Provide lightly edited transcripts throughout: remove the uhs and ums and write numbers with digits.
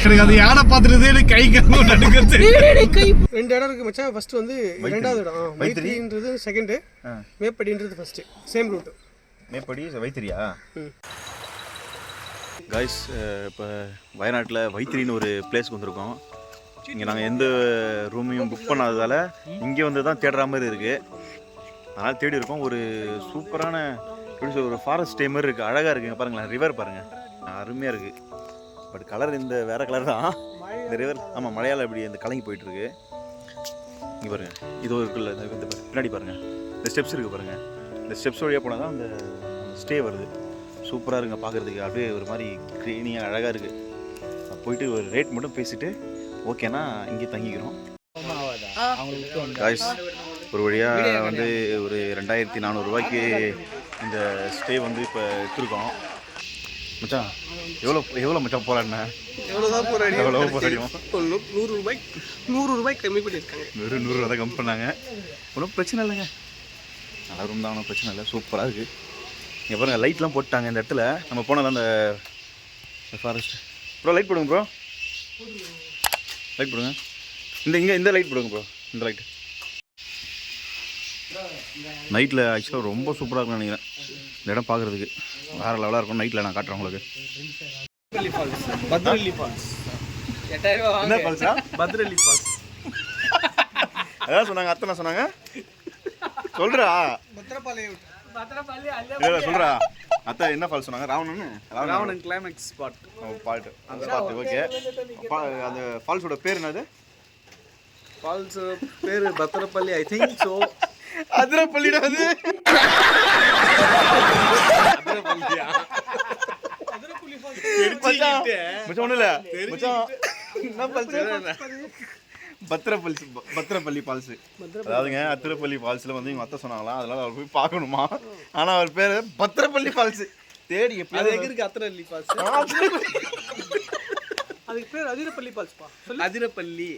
எனக்கு அது யானை பார்த்துட்டு எனக்கு கை கம்பு நடுக்கிறது. ரெண்டு இடம் இருக்கு மச்சான். ஃபர்ஸ்ட் வந்து ரெண்டாவது இடம் மைத்திரின்றது செகண்ட், மேப்படின்றது ஃபர்ஸ்ட். Same route. மேப்படி வைத்திரியா? கைஸ், இப்போ வயநாட்டில் வைத்திரின்னு ஒரு பிளேஸ்க்கு வந்திருக்கோம். இங்கே நாங்கள் எந்த ரூமையும் புக் பண்ணாததால் இங்கே வந்து தான் தேடுற மாதிரி இருக்குது. அதனால் தேடி இருக்கோம். ஒரு சூப்பரான ஒரு ஃபாரஸ்ட் ஸ்டே மாதிரி இருக்குது. அழகாக இருக்குங்க. பாருங்களேன், ரிவர் பாருங்கள், அருமையாக இருக்குது. பட் கலர் இந்த வேறு கலர் தான் இந்த ரிவர். ஆமாம், மழையால் இப்படி இந்த கலங்கி போயிட்டுருக்கு. இங்கே பாருங்கள், இதோ இருக்குல்ல, இந்த பின்னாடி பாருங்கள், இந்த ஸ்டெப்ஸ் இருக்குது பாருங்கள். இந்த ஸ்டெப்ஸ் வழியாக போனால் தான் அந்த ஸ்டே வருது. சூப்பராக இருக்குங்க பார்க்குறதுக்கு. அப்படியே ஒரு மாதிரி க்ளீனியாக அழகாக இருக்குது. போயிட்டு ஒரு ரேட் மட்டும் பேசிவிட்டு ஓகேனா இங்கே தங்கிக்கிறோம். காய்ஸ், ஒரு வழியாக வந்து ஒரு 2400 ரூபாய்க்கு இந்த ஸ்டே வந்து இப்போ எடுத்துருக்கோம். மச்சான், எவ்வளோ மச்சான் போராடினா? எவ்வளோதான் போராடி 100 ரூபாய் கம்மி பண்ணியிருக்காங்க. வெறும் 100 ரூபா தான் கம்மி பண்ணாங்க. ஒன்றும் பிரச்சனை இல்லைங்க, நல்லா ரூம் தான், ஒன்றும் பிரச்சனை இல்லை. சூப்பராக இருக்குது. இங்கே பாருங்கள், லைட்லாம் போட்டாங்க இந்த இடத்துல. நம்ம போனதில் அந்த ஃபாரஸ்ட். ப்ரோ லைட் போடுங்க ப்ரோ, லைட் போடுங்க. இந்த லைட் போடுங்க ப்ரோ, இந்த லைட். நைட்டில் ஆக்சுவலாக ரொம்ப சூப்பராக இருக்கும்னு நினைக்கிறேன். இந்த இடம் பார்க்குறதுக்கு வேறு லெவலாக இருக்கும். நைட்டில் நான் காட்டுறேன் உங்களுக்கு. பத்ரலி ஃபால்ஸ். என்ன ஃபால்ஸா? பத்ரலி ஃபால்ஸ். அதான் சொன்னாங்க, அத்தனை சொன்னாங்க. சொல்கிறா சொல்கிறா அத்தை, என்ன ஃபால்ஸ் சொன்னாங்க? Ravanan climax spot. பாட்டு அந்த ஸ்பாட். ஓகே, அந்த ஃபால்ஸோட பேர் என்னது? ஃபால்ஸ் பேர் பத்திரப்பள்ளி, ஐ திங்க் ஸோ. அதிரப்பள்ளிடா அது. பத்திரப்பள்ளி ஃபால்ஸ். அதாவதுங்க, அத்திரப்பள்ளி ஃபால்ஸ்ல வந்து எங்க அத்தை சொன்னாங்களா, அதனால அவர் போய் பார்க்கணுமா. ஆனா அவர் பேரு பத்திரப்பள்ளி ஃபால்ஸ். தேடி எப்படி அது எங்க இருக்கு? அத்திரப்பள்ளி ஃபால்ஸ். அதுக்கு பேர் அதிரப்பள்ளி ஃபால்ஸ்ப்பா. அதிரப்பள்ளி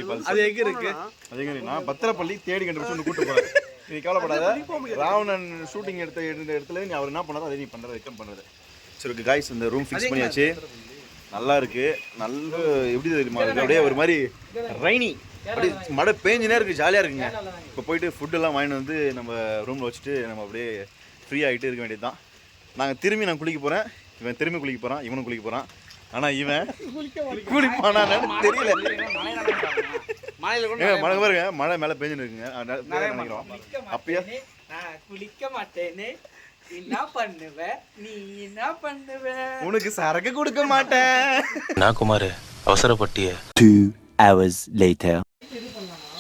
ஃபால்ஸ். அது எங்க இருக்கு? அது எங்க இருக்கு? நான் பத்திரப்பள்ளி தேடி கண்டுபிடிச்சு வந்து கூட்டு போறேன். நீ கவலைப்படாத. ராவணன் ஷூட்டிங் எடுத்த இடத்துல நீ அவர் என்ன பண்ணாரோ அதை நீ பண்றது, ரெக்கம் பண்றது. சரி ஓகே காய்ஸ், இந்த ரூம் ஃபிக்ஸ் பண்ணியாச்சு. நல்லா இருக்கு. நல்ல எப்படி தெரியுமா இருக்கு? அப்படியே ஒரு மாதிரி ரைனி, அப்படியே மழை பேஞ்சுனே இருக்கு. ஜாலியாக இருக்குங்க. இப்போ போயிட்டு ஃபுட்டெல்லாம் வாங்கிட்டு வந்து நம்ம ரூமில் வச்சுட்டு நம்ம அப்படியே ஃப்ரீ ஆகிட்டு இருக்க வேண்டியது தான். நான் குளிக்க போகிறேன், இவன் திரும்பி குளிக்க போகிறான், இவனும் குளிக்க போகிறான். ஆனால் இவன் குளிப்பானான்னு தெரியல. மழை பாருங்க, மழை மேலே பேஞ்சுன்னு இருக்குங்க. நினைக்கிறோம் அப்பயே குளிக்க மாட்டேன்னு என்ன பண்ணுவ நீ? என்ன பண்ணுவ? உனக்கு சரக்கு கொடுக்க மாட்டேன். நான் குமார் அவசரப்பட்டிய. 2 hours later.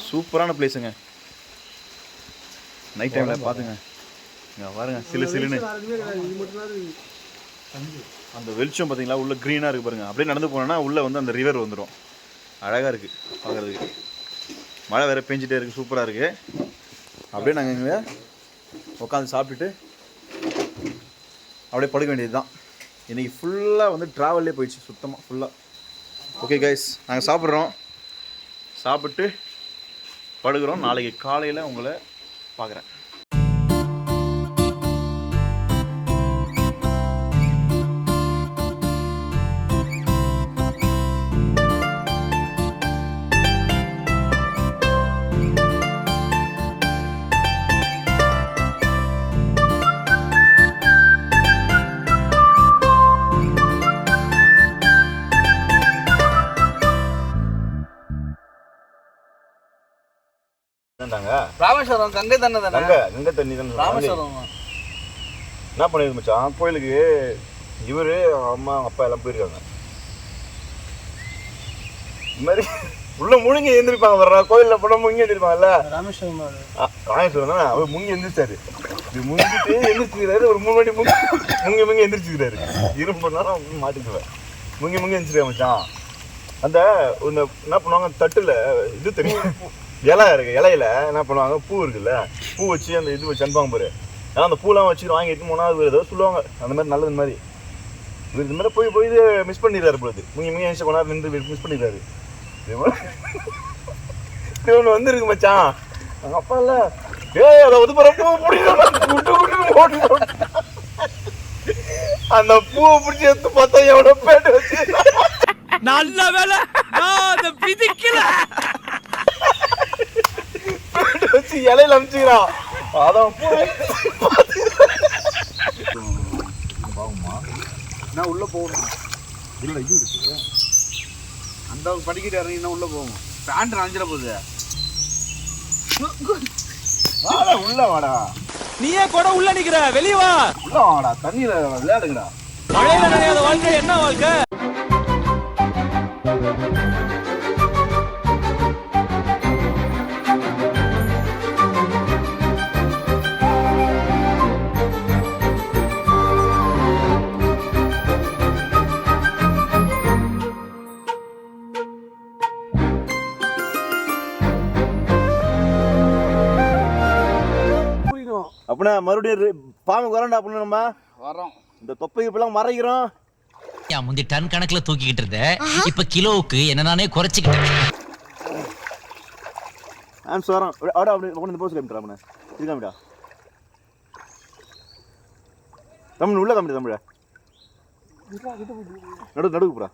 சூப்பரான பிளேஸுங்க. நைட் டைமில் பார்த்துங்க, இங்கே பாருங்க, சிலுன்னு அந்த வெளிச்சம் பார்த்தீங்களா, உள்ள க்ரீனாக இருக்குது பாருங்கள். அப்படியே நடந்து போனோன்னா உள்ளே வந்து அந்த ரிவர் வந்துடும். அழகாக இருக்குது பார்க்குறதுக்கு. மழை வேறு பெஞ்சிட்டே இருக்குது, சூப்பராக இருக்குது. அப்படியே நாங்கள் இங்கே உட்காந்து சாப்பிட்டுட்டு அப்படியே படுக்க வேண்டியது தான். இன்றைக்கி ஃபுல்லாக வந்து ட்ராவல்லே போயிடுச்சு சுத்தமாக ஃபுல்லாக. ஓகே கைஸ், நாங்கள் சாப்பிட்றோம், சாப்பிட்டு படுக்கிறோம். நாளைக்கு காலையில் உங்களை பார்க்குறேன். ராமேஸ்வரம் கங்கை தண்ணி தானே? கங்கை தண்ணி தானே. ராமேஸ்வரம் என்ன பண்ணிருக்கு மச்சான், கோயிலுக்கு இவரு அம்மா அப்பா எல்லாம் போயிருக்காங்க. இந்த மாதிரி உள்ள முழுங்கி எழுந்திருப்பாங்க. வர்ற கோயிலில் போனால் முங்கி எழுந்திருப்பாங்கல்ல. ராமேஸ்வரம் தானே அவர் முங்கி எழுந்திரிச்சாரு. இது முங்கிட்டு எழுந்திரிச்சுக்கிறாரு. ஒரு 3 மணி முங்கி எழுந்திரிச்சுக்கிறாரு. 2 மணி நேரம் மாட்டிக்குவேன். முங்கி எழுந்திரிச்சிருக்கா மச்சான். அந்த என்ன பண்ணுவாங்க, தட்டுல இது தெரியும், இலை இருக்கு. இலையில என்ன பண்ணுவாங்க, பூ இருக்குல்ல, பூ வச்சு அந்த இது வச்சு அனுப்பாங்க பாரு. ஏன்னா அந்த பூலாம் வச்சு வாங்கி எடுத்து போனால் ஏதோ சொல்லுவாங்க, அந்த மாதிரி நல்லது மாதிரி. இது மாதிரி போய் இது மிஸ் பண்ணிடுறாரு பொழுது. முங்கி எழுந்து கொண்டாரு நின்று மிஸ் பண்ணிடுறாரு. ஒன்று வந்துருக்கு மச்சான். எங்கள் அப்பா இல்லை, அதை வந்து அந்த பூவை பிடிச்சி எடுத்து பார்த்தா எவ்வளோ பேட்டு வச்சு நல்ல வேலை நான் அதை பிதிக்கல. வச்சு இலையில அமிச்சுக்கிறான். அதான் நான் உள்ள போகணும். உள்ள இது இருக்கு. அந்த படிக்கிட்டு இறங்கினா உள்ள போகும். பேண்ட் அஞ்சிட போகுது. வாடா உள்ள வாடா. நீயே கூட உள்ள நிக்கிற, வெளியே வா. உள்ள வாடா, தண்ணியில விளையாடுங்கடா. மழையில நினையாத வாழ்க்கை என்ன வாழ்க்கை? அப்படின்னா மறுபடியும் பாம்பு வரண்டா அப்படின்னு நம்ம வரோம். இந்த தொப்பைக்கு இப்பெல்லாம் மறைக்கிறோம். முந்தி டன் கணக்குல தூக்கிக்கிட்டு இருந்த இப்ப கிலோவுக்கு என்ன நானே குறைச்சிக்கிட்டேன். ஆம்ஸ் வரோம். அட அப்படி இந்த போஸ் காமிடா அப்படி. இது காமிடா. தமிழ் உள்ள காமிடா தமிழ. நடுக்கு போடா.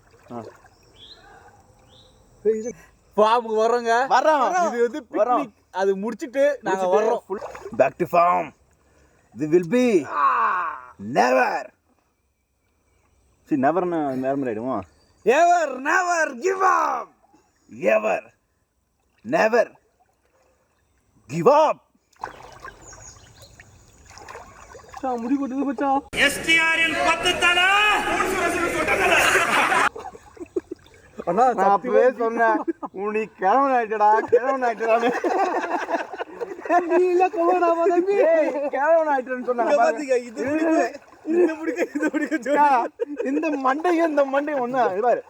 பாம்பு வரோங்க. வரோம். இது வந்து பிக்னிக். அது முடிச்சிட்டு நாங்க வரோம். Back to farm. This will be never. See, never na never ஆயிடுமா? Ever never give up. Ever never give up. முடி போட்டது மச்சான். STRின் 10 தலை. அண்ணா நான் அப்பவே சொன்னேன் உனி கிழவன் ஆயிட்டடான்னு. நீ இல்ல கவராமா தம்பி. கிழவன் ஆயிட்டேன்னு சொன்னாங்க பாத்தீங்க. இது பிடிக்க இந்த மண்டையும் ஒண்ணு பாரு.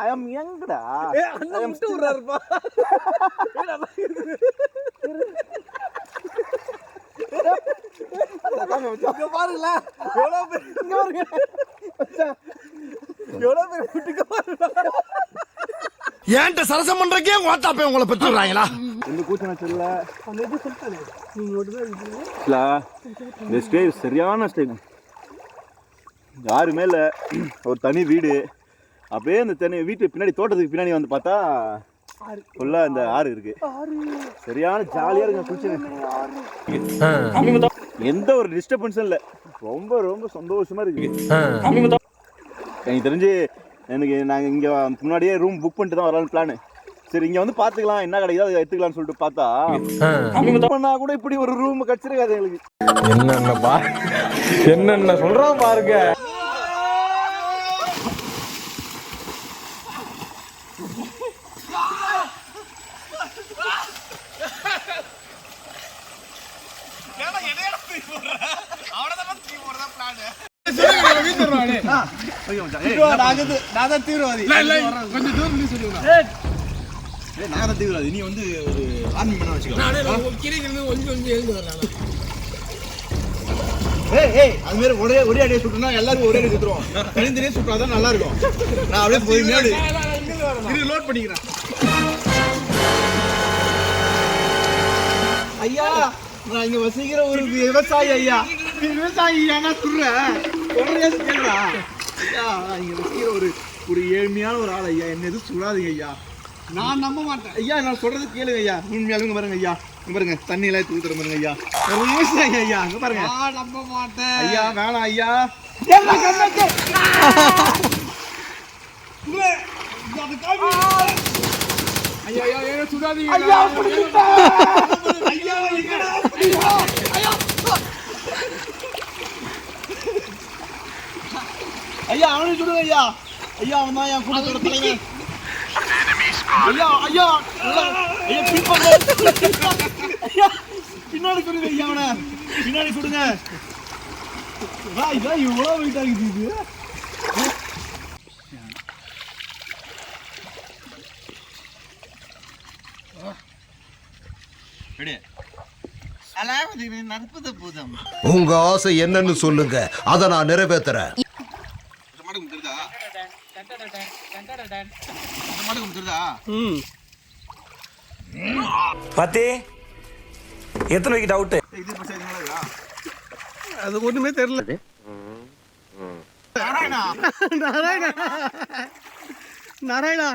ஐ அம் யங்டா. அண்ணா முட்டு விடுறாருப்பா. இங்க பாருங்களா எவ்வளவு பேர் இங்க பாருங்க மச்சான். எவ்வளவு பேர் குட்டிக்க பாருங்க. ஏன்ட்ட சரசம் பண்றக்கே ஓட்டாப்பே உங்களை பெற்றுறாங்களா? இந்த கூச்சன சொல்ல அந்த இது சொல்லிட்டானே நீங்க மட்டும் தான் இல்ல. இந்த ஸ்டே சரியான ஸ்டே. யாருமே இல்லை, ஒரு தனி வீடு. அப்படியே அந்த தனி வீட்டு பின்னாடி தோட்டத்துக்கு பின்னாடி வந்து பார்த்தா ஃபுல்லாக இந்த ஆறு இருக்கு. சரியான ஜாலியாக இருக்கு குளிச்சு. எந்த ஒரு டிஸ்டர்பன்ஸும் இல்லை. ரொம்ப ரொம்ப சந்தோஷமா இருக்கு. எனக்கு தெரிஞ்சு நாங்கள் இங்கே முன்னாடியே ரூம் புக் பண்ணிட்டு தான் வரலான்னு பிளானு. சரி இங்கே வந்து பார்த்துக்கலாம் என்ன கிடைக்குதோ அதை எடுத்துக்கலாம்னு சொல்லிட்டு பார்த்தா பண்ணா கூட இப்படி ஒரு ரூம் கிடச்சிருக்காது எங்களுக்கு. என்னென்ன சொல்றான் பாருங்க. நீ வந்து ஒரு ஆர்மி பண்ண வச்சுக்கோ. அது மாதிரி ஒரே அடியே சுட்டுனா எல்லாருக்கும் ஒரே அடி சுட்டுருவோம். தனித்தனியே சுட்டாதான் நல்லா இருக்கும். நான் அப்படியே போய் லோட் பண்ணிக்கிறேன். ஐயா நான் இங்க வசிக்கிற ஒரு விவசாயி ஐயா. விவசாயி ஏன்னா சொல்றேன் கேள்றா. ஐயா நான் இங்க வசிக்கிற ஒரு ஏழ்மையான ஒரு ஆள் ஐயா. என்ன எதுவும் சொல்லாதீங்க ஐயா. நான் நம்ப மாட்டேன் ஐயா. நான் சொல்றது கேளுங்க ஐயா. உண்மையாலுங்க பாருங்க ஐயா. இங்க பாருங்க தண்ணி எல்லாம் தூக்கி தர பாருங்க ஐயா. ஒரு விவசாயி ஐயா. அங்க பாருங்க. நான் நம்ப மாட்டேன் ஐயா வேணாம் ஐயா. ஐயா சுடாதீங்க ஐயா அவனுக்கு சுடுங்க ஐயா. ஐயா அவன் தான் என் கூட்டத்தோட தலைவன். ஐயா ஐயா ஐயா பின்னாடி சுடுங்க ஐயா. அவனை பின்னாடி சுடுங்க. இதான் இவ்வளோ வெயிட் ஆகுது இது. உங்க ஆசை என்னன்னு சொல்லுங்க, அதை நான் நிறைவேற்றுறேன். பாத்தி எத்தனை வைக்கிட்ட அவுட்டு? அது ஒண்ணுமே தெரியல. நாராயணா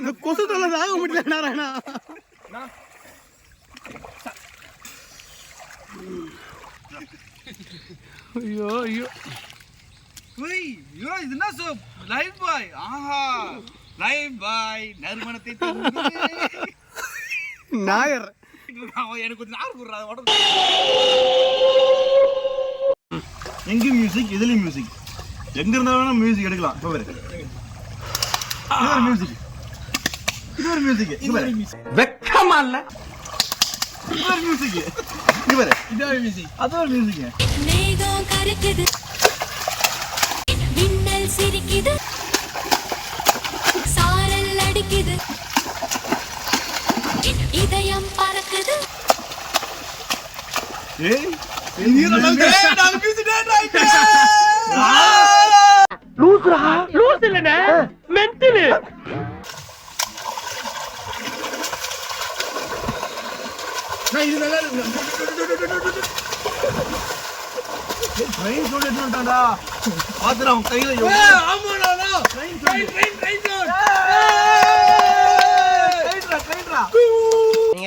இந்த கொசு தொல்லை தாங்க முடியல நாராயணா. ஐயோ ஐயோ ஐயோ இது என்ன சோப்? லைஃப் பாய். ஆஹா, லைஃப் பாய் நறுமணத்தை நாயர் எனக்கு கொஞ்சம் நார் போடுறா உடம்பு. எங்கேயும் மியூசிக், இதுலேயும் மியூசிக், எங்கே இருந்தாலும் மியூசிக் எடுக்கலாம். இப்போ பாரு, இது ஒரு மியூசிக், இது ஒரு மியூசிக், இது பாரு, வெக்கமா இல்ல? இது ஒரு மியூசிக், இது பாரு, இது ஒரு மியூசிக், அது ஒரு மியூசிக். மேகம் கருக்குது, மின்னல் சிரிக்குது, சாரல் அடிக்குது, இதயம் பறக்குது. ஏய் நீங்க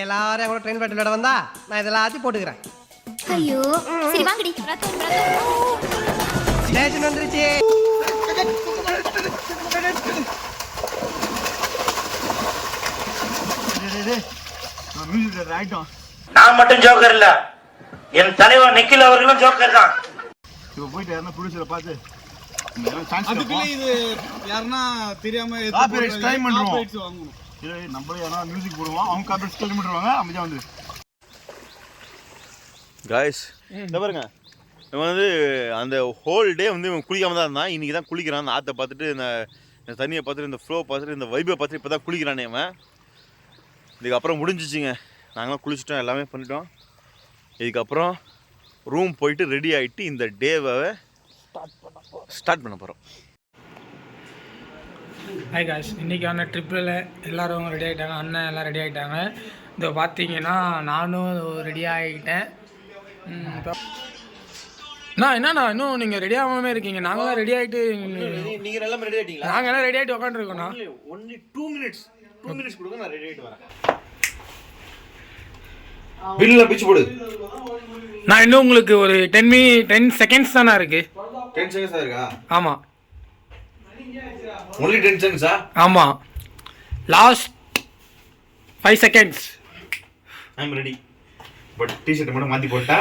எல்லாரும் கூட ட்ரெயின் பேட்டில் விட வந்தா நான் இதெல்லாம் ஆத்தி போட்டுக்கிறேன். ஐயோ சரி வாங்கடி. ஸ்டேஷன் வந்துருச்சு. மியூசிக் ஆயிட்டோம். நான் மட்டும் ஜோக்கர் இல்ல, என் தலைவர் நிக்கில் அவர்களும் ஜோக்கர் தான். இப்போ போயிட்டு யாருன்னா ப்ரொடியூசரை பார்த்து அதுக்குள்ள இது யாருன்னா தெரியாம Copyright claim பண்றோம். copyrights வாங்கணும். இல்லை நம்மளே யாரா மியூசிக் போடுவோம், அவங்க காப்பி ஸ்டோரி பண்ணுவாங்க. அமைதியாக வந்து காய்ஸ் இந்த பாருங்க, இவன் வந்து அந்த ஹோல் டே வந்து இவன் குளிக்காம தான் இருந்தான். இன்றைக்கி தான் குளிக்கிறான். அந்த ஆற்றை பார்த்துட்டு, இந்த தண்ணியை பார்த்துட்டு, இந்த ஃப்ளோ பார்த்துட்டு, இந்த வைப்பை பார்த்துட்டு இப்போ தான் குளிக்கிறானே இவன். இதுக்கப்புறம் முடிஞ்சிச்சிங்க, நாங்களாம் குளிச்சிட்டோம், எல்லாமே பண்ணிட்டோம். இதுக்கப்புறம் ரூம் போயிட்டு ரெடி ஆகிட்டு இந்த டேவை ஸ்டார்ட் பண்ண போகிறோம். ஹாய் காய்ஸ், இன்றைக்கான ட்ரிப்பில் எல்லோரும் ரெடி ஆகிட்டாங்க. அண்ணன் எல்லாம் ரெடி ஆகிட்டாங்க. இந்த பார்த்தீங்கன்னா நானும் ரெடி ஆகிட்டேன். என்னண்ணா இன்னும் நீங்கள் ரெடி ஆகாமே இருக்கீங்க? நாங்களாம் ரெடி ஆகிட்டு, நீங்கள் எல்லாமே ரெடி ஆகிட்டீங்களா? நாங்கள் எல்லாம் ரெடி ஆகிட்டு உட்காந்துருக்கோண்ணா. ஒன்லி 2 minutes கொடுங்க, நான் ரெடி ஆகிட்டு வரேன். பில்லில் பிச்சு போடு. நான் இன்னும் உங்களுக்கு ஒரு 10 seconds தானே இருக்குது. 10 seconds தான் இருக்கா? ஆமாம், ஒன்லி 10 seconds-ஆ? ஆமாம், last 5 seconds. I am ready. But டிஷர்ட்டை மட்டும் மாற்றி போட்டா